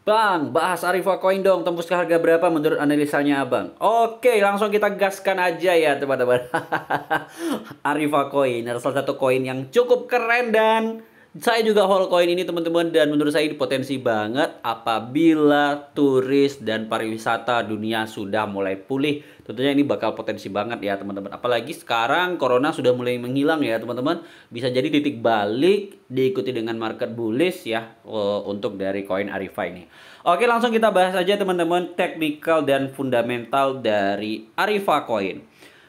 Bang, bahas Arifa Coin dong, tembus ke harga berapa menurut analisanya Abang? Oke, langsung kita gaskan aja ya teman-teman. Arifa Coin adalah salah satu koin yang cukup keren dan saya juga hold koin ini teman-teman, dan menurut saya ini potensi banget apabila turis dan pariwisata dunia sudah mulai pulih. Tentunya ini bakal potensi banget ya teman-teman. Apalagi sekarang corona sudah mulai menghilang ya teman-teman. Bisa jadi titik balik diikuti dengan market bullish ya untuk dari koin Arifa ini. Oke, langsung kita bahas aja teman-teman technical dan fundamental dari Arifa Coin.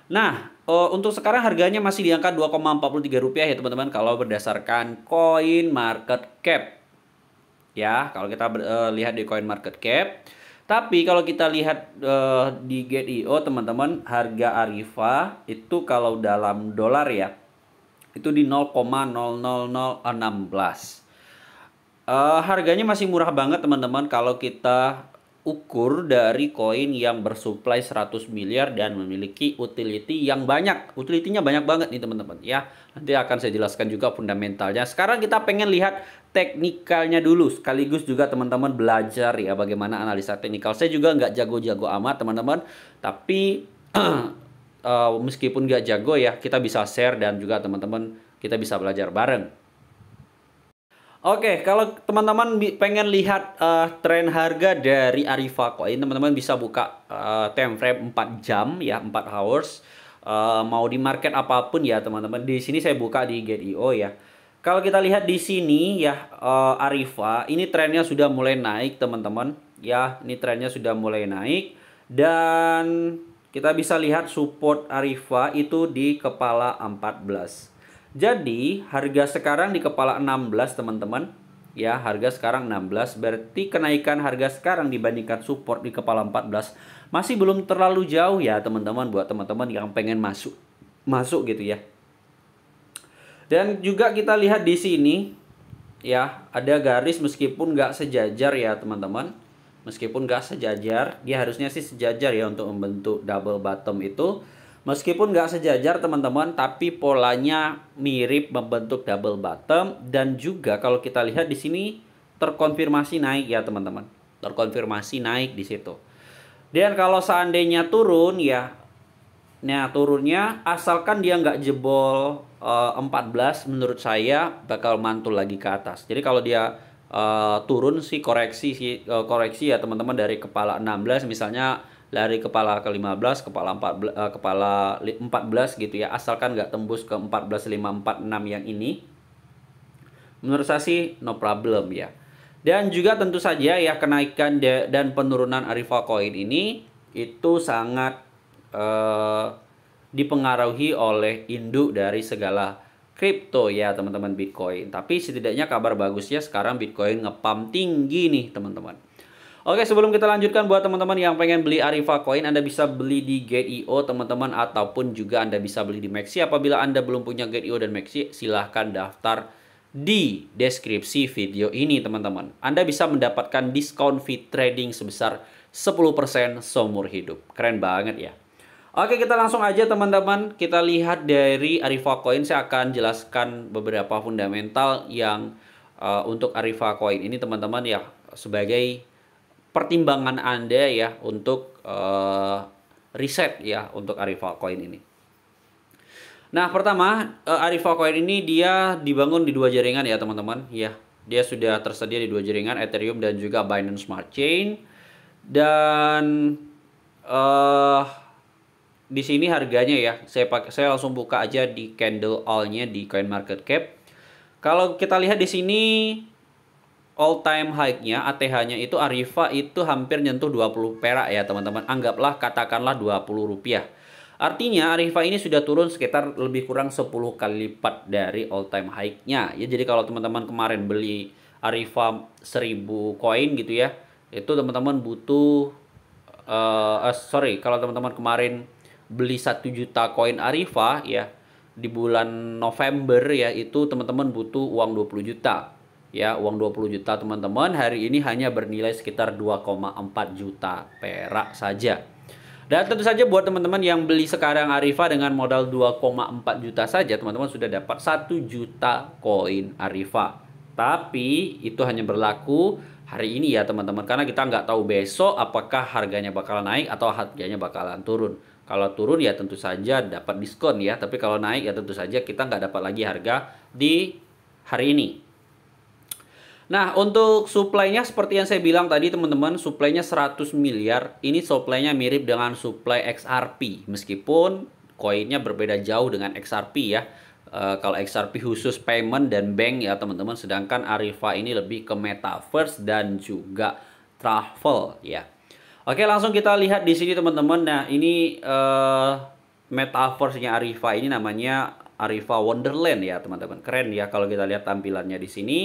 Nah, untuk sekarang harganya masih di angka Rp2,43 ya teman-teman kalau berdasarkan coin market cap. Ya, kalau kita lihat di coin market cap. Tapi kalau kita lihat di Get.io teman-teman, harga Arifa itu kalau dalam dolar ya, itu di 0,00016. Harganya masih murah banget teman-teman kalau kita ukur dari koin yang bersuplai 100 miliar dan memiliki utility yang banyak. Utility-nya banyak banget nih teman-teman ya. Nanti akan saya jelaskan juga fundamentalnya. Sekarang kita pengen lihat teknikalnya dulu, sekaligus juga teman-teman belajar ya bagaimana analisa teknikal. Saya juga nggak jago-jago amat teman-teman, tapi meskipun nggak jago ya, kita bisa share dan juga teman-teman kita bisa belajar bareng. Oke, kalau teman-teman pengen lihat tren harga dari Arifa Coin, teman-teman bisa buka time frame 4 jam ya, 4 hours. Mau di market apapun ya, teman-teman. Di sini saya buka di Get.io ya. Kalau kita lihat di sini ya, Arifa ini trennya sudah mulai naik, teman-teman. Ya, ini trennya sudah mulai naik dan kita bisa lihat support Arifa itu di kepala 14. Jadi harga sekarang di kepala 16 teman-teman. Ya, harga sekarang 16, berarti kenaikan harga sekarang dibandingkan support di kepala 14 masih belum terlalu jauh ya teman-teman, buat teman-teman yang pengen masuk gitu ya. Dan juga kita lihat di sini ya, ada garis meskipun nggak sejajar ya teman-teman. Meskipun nggak sejajar, dia harusnya sih sejajar ya untuk membentuk double bottom itu. Meskipun nggak sejajar teman-teman, tapi polanya mirip membentuk double bottom. Dan juga kalau kita lihat di sini terkonfirmasi naik ya teman-teman. Terkonfirmasi naik di situ. Dan kalau seandainya turun ya, nah turunnya asalkan dia nggak jebol 14, menurut saya bakal mantul lagi ke atas. Jadi kalau dia turun sih koreksi ya teman-teman, dari kepala 16 misalnya, dari kepala ke-15, kepala 14 gitu ya, asalkan nggak tembus ke 14.546 yang ini, menurut saya sih no problem ya. Dan juga tentu saja ya, kenaikan dan penurunan Arifa Coin ini itu sangat dipengaruhi oleh induk dari segala kripto ya teman-teman, Bitcoin. Tapi setidaknya kabar bagusnya sekarang Bitcoin ngepump tinggi nih teman-teman. Oke, sebelum kita lanjutkan, buat teman-teman yang pengen beli Arifa Coin, Anda bisa beli di Get.io teman-teman, ataupun juga Anda bisa beli di Maxi. Apabila Anda belum punya Get.io dan Maxi, silahkan daftar di deskripsi video ini teman-teman. Anda bisa mendapatkan diskon fee trading sebesar 10% seumur hidup. Keren banget ya. Oke, kita langsung aja teman-teman. Kita lihat dari Arifa Coin. Saya akan jelaskan beberapa fundamental yang untuk Arifa Coin ini teman-teman ya, sebagai pertimbangan Anda ya untuk riset ya untuk Arifa Coin ini. Nah, pertama, Arifa Coin ini dia dibangun di 2 jaringan ya teman-teman ya. Dia sudah tersedia di 2 jaringan, Ethereum dan juga Binance Smart Chain. Dan di sini harganya ya, saya langsung buka aja di candle all-nya di CoinMarketCap. Kalau kita lihat di sini all time high-nya, ATH-nya itu Arifa itu hampir nyentuh 20 perak ya teman-teman. Anggaplah katakanlah 20 rupiah. Artinya Arifa ini sudah turun sekitar lebih kurang 10 kali lipat dari all time high-nya. Ya, jadi kalau teman-teman kemarin beli Arifa 1000 koin gitu ya, itu teman-teman butuh kalau teman-teman kemarin beli 1 juta koin Arifa ya di bulan November ya, itu teman-teman butuh uang 20 juta. Ya, uang 20 juta teman-teman hari ini hanya bernilai sekitar 2,4 juta perak saja. Dan tentu saja buat teman-teman yang beli sekarang Arifa dengan modal 2,4 juta saja, teman-teman sudah dapat 1 juta koin Arifa. Tapi itu hanya berlaku hari ini ya teman-teman, karena kita nggak tahu besok apakah harganya bakalan naik atau harganya bakalan turun. Kalau turun ya tentu saja dapat diskon ya, tapi kalau naik ya tentu saja kita nggak dapat lagi harga di hari ini. Nah, untuk supply-nya seperti yang saya bilang tadi teman-teman, supply-nya 100 miliar. Ini supply-nya mirip dengan supply XRP, meskipun koinnya berbeda jauh dengan XRP ya. Kalau XRP khusus payment dan bank ya teman-teman, sedangkan Arifa ini lebih ke metaverse dan juga travel ya. Oke, langsung kita lihat di sini teman-teman. Nah, ini metaverse-nya Arifa ini namanya Arifa Wonderland ya teman-teman. Keren ya kalau kita lihat tampilannya di sini.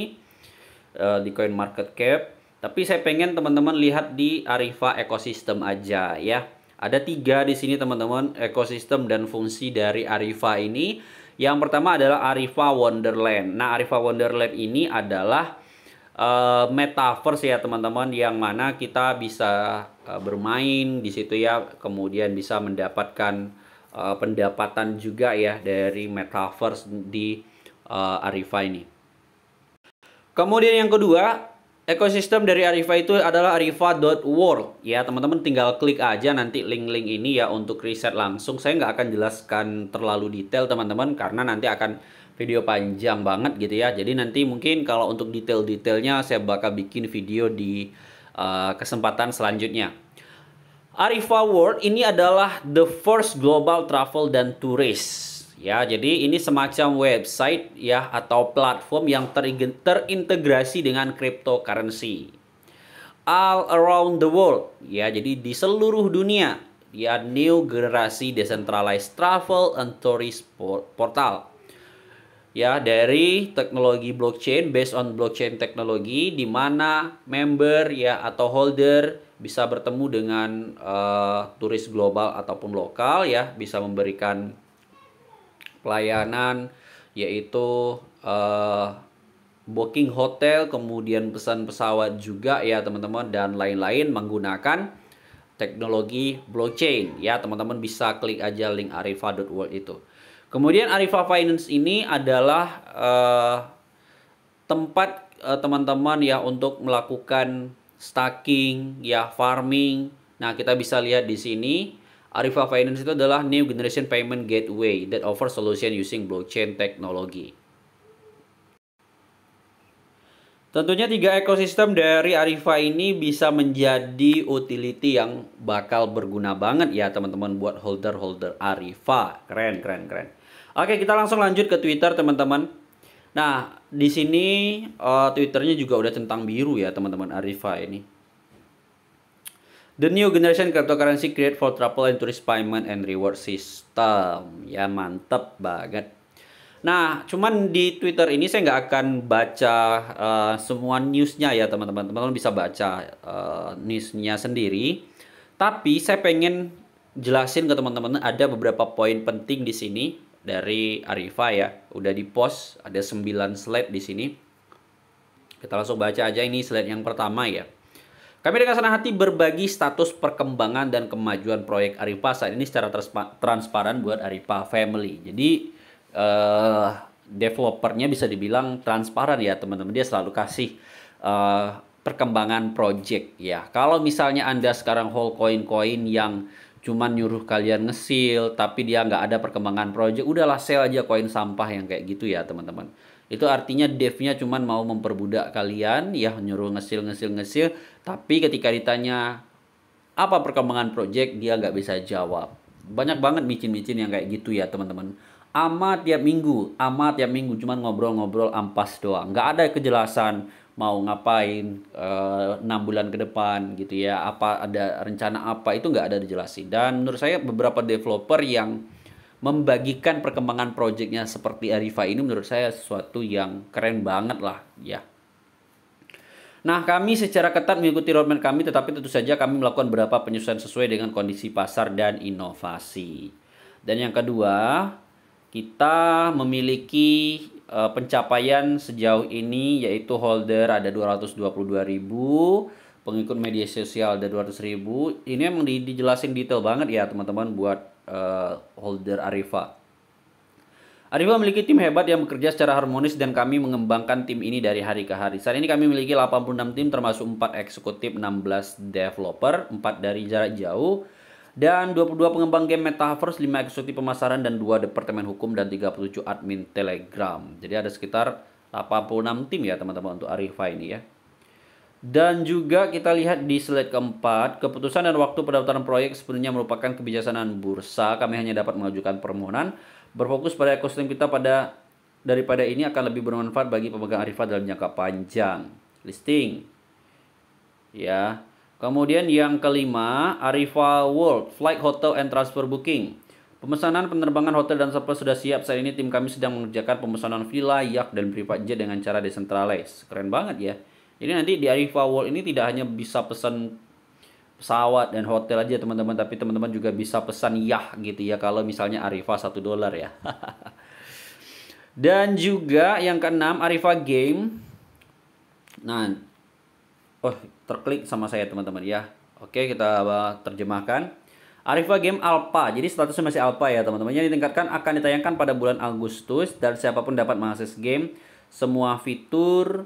Di coin market cap, tapi saya pengen teman-teman lihat di Arifa ekosistem aja ya. Ada 3 di sini teman-teman ekosistem dan fungsi dari Arifa ini. Yang pertama adalah Arifa Wonderland. Nah, Arifa Wonderland ini adalah metaverse ya teman-teman, yang mana kita bisa bermain di situ ya, kemudian bisa mendapatkan pendapatan juga ya dari metaverse di Arifa ini. Kemudian yang kedua, ekosistem dari Arifa itu adalah arifa.world ya teman-teman, tinggal klik aja nanti link-link ini ya untuk riset langsung. Saya nggak akan jelaskan terlalu detail teman-teman, karena nanti akan video panjang banget gitu ya. Jadi nanti mungkin kalau untuk detail-detailnya saya bakal bikin video di kesempatan selanjutnya. Arifa World ini adalah the first global travel dan tourist. Ya, jadi ini semacam website ya atau platform yang terintegrasi dengan cryptocurrency all around the world. Ya, jadi di seluruh dunia. Ya, new generasi decentralized travel and tourist portal. Ya, dari teknologi blockchain, based on blockchain teknologi, di mana member ya atau holder bisa bertemu dengan turis global ataupun lokal ya, bisa memberikan pelayanan yaitu booking hotel, kemudian pesan pesawat juga ya teman-teman, dan lain-lain menggunakan teknologi blockchain ya teman-teman. Bisa klik aja link arifa.world itu. Kemudian Arifa Finance ini adalah tempat teman-teman ya untuk melakukan staking ya, farming. Nah, kita bisa lihat di sini Arifa Finance itu adalah new generation payment gateway that offer solution using blockchain technology. Tentunya 3 ekosistem dari Arifa ini bisa menjadi utility yang bakal berguna banget ya teman-teman buat holder-holder Arifa. Keren, keren, keren. Oke, kita langsung lanjut ke Twitter teman-teman. Nah, di sini Twitternya juga udah centang biru ya teman-teman Arifa ini. The new generation cryptocurrency create for travel and tourist payment and reward system. Ya, mantep banget. Nah, cuman di Twitter ini saya nggak akan baca semua newsnya ya teman-teman. Teman-teman bisa baca newsnya sendiri. Tapi saya pengen jelasin ke teman-teman ada beberapa poin penting di sini dari Arifa ya. Udah di post, ada 9 slide di sini. Kita langsung baca aja, ini slide yang pertama ya. Kami dengan senang hati berbagi status perkembangan dan kemajuan proyek Arifa saat ini secara transparan buat Arifa Family. Jadi developernya bisa dibilang transparan ya teman-teman. Dia selalu kasih perkembangan project ya. Kalau misalnya Anda sekarang hold koin-koin yang cuman nyuruh kalian ngesil tapi dia nggak ada perkembangan project, udahlah sell aja koin sampah yang kayak gitu ya teman-teman. Itu artinya devnya cuman mau memperbudak kalian ya, nyuruh ngesil, tapi ketika ditanya apa perkembangan project dia nggak bisa jawab. Banyak banget micin-micin yang kayak gitu ya teman-teman. Amat tiap minggu cuman ngobrol-ngobrol ampas doang, nggak ada kejelasan mau ngapain 6 bulan ke depan gitu ya, apa ada rencana apa, itu nggak ada dijelasin. Dan menurut saya beberapa developer yang membagikan perkembangan projectnya seperti Arifa ini menurut saya sesuatu yang keren banget lah ya. Nah, kami secara ketat mengikuti roadmap kami, tetapi tentu saja kami melakukan beberapa penyesuaian sesuai dengan kondisi pasar dan inovasi. Dan yang kedua, kita memiliki pencapaian sejauh ini, yaitu holder ada 222.000, pengikut media sosial ada 200.000. Ini emang dijelasin detail banget ya teman-teman buat holder Arifa. Arriva memiliki tim hebat yang bekerja secara harmonis dan kami mengembangkan tim ini dari hari ke hari. Saat ini kami memiliki 86 tim termasuk 4 eksekutif, 16 developer, 4 dari jarak jauh, dan 22 pengembang game Metaverse, 5 eksekutif pemasaran, dan 2 departemen hukum, dan 37 admin Telegram. Jadi ada sekitar 86 tim ya teman-teman untuk Arriva ini ya. Dan juga kita lihat di slide keempat, keputusan dan waktu pendaftaran proyek sepenuhnya merupakan kebijaksanaan bursa. Kami hanya dapat mengajukan permohonan. Berfokus pada ekosistem kita daripada ini akan lebih bermanfaat bagi pemegang Arriva dalam jangka panjang. Listing. Ya. Kemudian yang kelima, Arriva World, Flight Hotel and Transfer Booking. Pemesanan penerbangan hotel dan supply sudah siap. Saat ini tim kami sedang mengerjakan pemesanan villa, yacht, dan private jet dengan cara decentralized. Keren banget ya. Jadi nanti di Arriva World ini tidak hanya bisa pesan pesawat dan hotel aja teman-teman, tapi teman-teman juga bisa pesan yacht gitu ya kalau misalnya Arriva $1 ya. Dan juga yang keenam, Arriva Game. Nah, terklik sama saya teman-teman ya. Oke, kita terjemahkan. Arriva Game Alpha. Jadi statusnya masih Alpha ya teman-teman. Yang ditingkatkan akan ditayangkan pada bulan Agustus dan siapapun dapat mengakses game. Semua fitur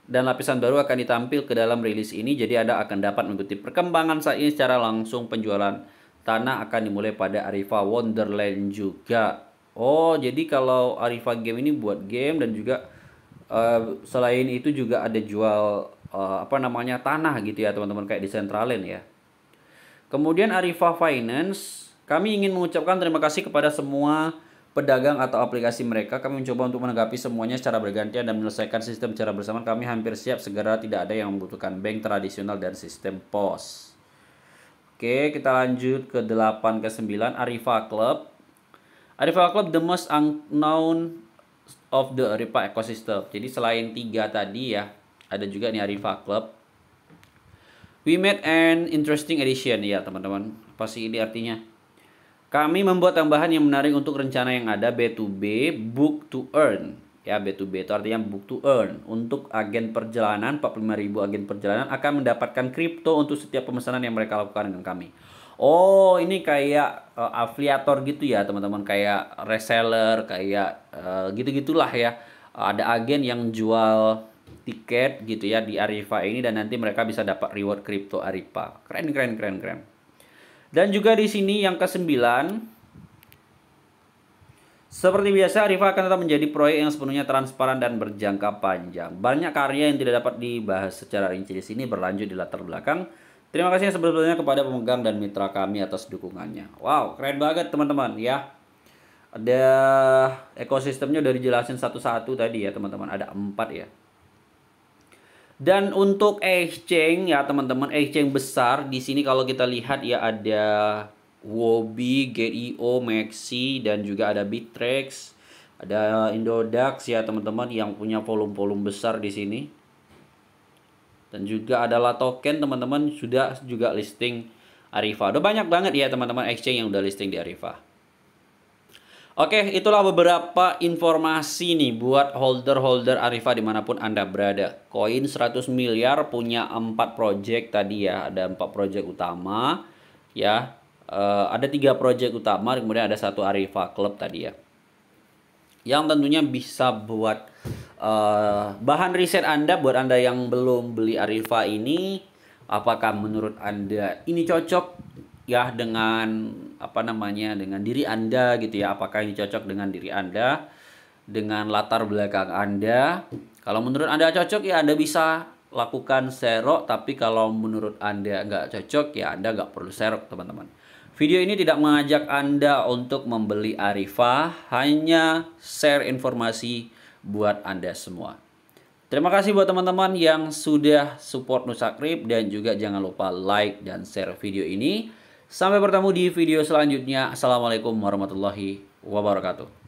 dan lapisan baru akan ditampil ke dalam rilis ini. Jadi Anda akan dapat mengikuti perkembangan saat ini secara langsung. Penjualan tanah akan dimulai pada Arriva Wonderland juga. Oh, jadi kalau Arriva Game ini buat game dan juga selain itu juga ada jual tanah gitu ya teman-teman, kayak di Decentraland ya. Kemudian Arriva Finance, kami ingin mengucapkan terima kasih kepada semua pedagang atau aplikasi mereka. Kami mencoba untuk menanggapi semuanya secara bergantian dan menyelesaikan sistem secara bersama. Kami hampir siap, segera tidak ada yang membutuhkan bank tradisional dan sistem pos. Oke, kita lanjut ke 8 ke 9, Arriva Club. Arriva Club, the most unknown of the Arriva ecosystem. Jadi selain 3 tadi ya, ada juga nih Arriva Club. We made an interesting addition ya teman-teman. Apa sih ini artinya? Kami membuat tambahan yang menarik untuk rencana yang ada, B2B, Book to Earn. Ya, B2B itu artinya Book to Earn. Untuk agen perjalanan, 45.000 agen perjalanan akan mendapatkan kripto untuk setiap pemesanan yang mereka lakukan dengan kami. Oh, ini kayak afiliator gitu ya teman-teman. Kayak reseller, kayak gitu-gitulah ya. Ada agen yang jual tiket gitu ya di Arriva ini dan nanti mereka bisa dapat reward kripto Arriva. Keren. Dan juga di sini yang ke-9, seperti biasa Arriva akan tetap menjadi proyek yang sepenuhnya transparan dan berjangka panjang. Banyak karya yang tidak dapat dibahas secara rinci di sini berlanjut di latar belakang. Terima kasih sebelumnya kepada pemegang dan mitra kami atas dukungannya. Wow, keren banget teman-teman ya. Ada ekosistemnya udah dijelasin satu-satu tadi ya teman-teman, ada 4 ya. Dan untuk exchange ya teman-teman, exchange besar di sini kalau kita lihat ya ada Wobi, Gate.io, Maxi, dan juga ada Bittrex, ada Indodax ya teman-teman yang punya volume besar di sini. Dan juga adalah token teman-teman sudah juga listing Arriva. Udah banyak banget ya teman-teman exchange yang udah listing di Arriva. Oke, itulah beberapa informasi nih buat holder-holder Arriva dimanapun Anda berada. Koin 100 miliar punya 4 project tadi ya. Ada 4 project utama ya. Ada 3 project utama, kemudian ada 1 Arriva Club tadi ya. Yang tentunya bisa buat bahan riset Anda, buat Anda yang belum beli Arriva ini. Apakah menurut Anda ini cocok ya dengan dengan diri Anda gitu ya? Apakah ini cocok dengan diri Anda, dengan latar belakang Anda? Kalau menurut Anda cocok ya Anda bisa lakukan serok, tapi kalau menurut Anda nggak cocok ya Anda nggak perlu serok teman-teman. Video ini tidak mengajak Anda untuk membeli Arriva, hanya share informasi buat Anda semua. Terima kasih buat teman-teman yang sudah support Nusakrip, dan juga jangan lupa like dan share video ini. Sampai bertemu di video selanjutnya. Assalamualaikum warahmatullahi wabarakatuh.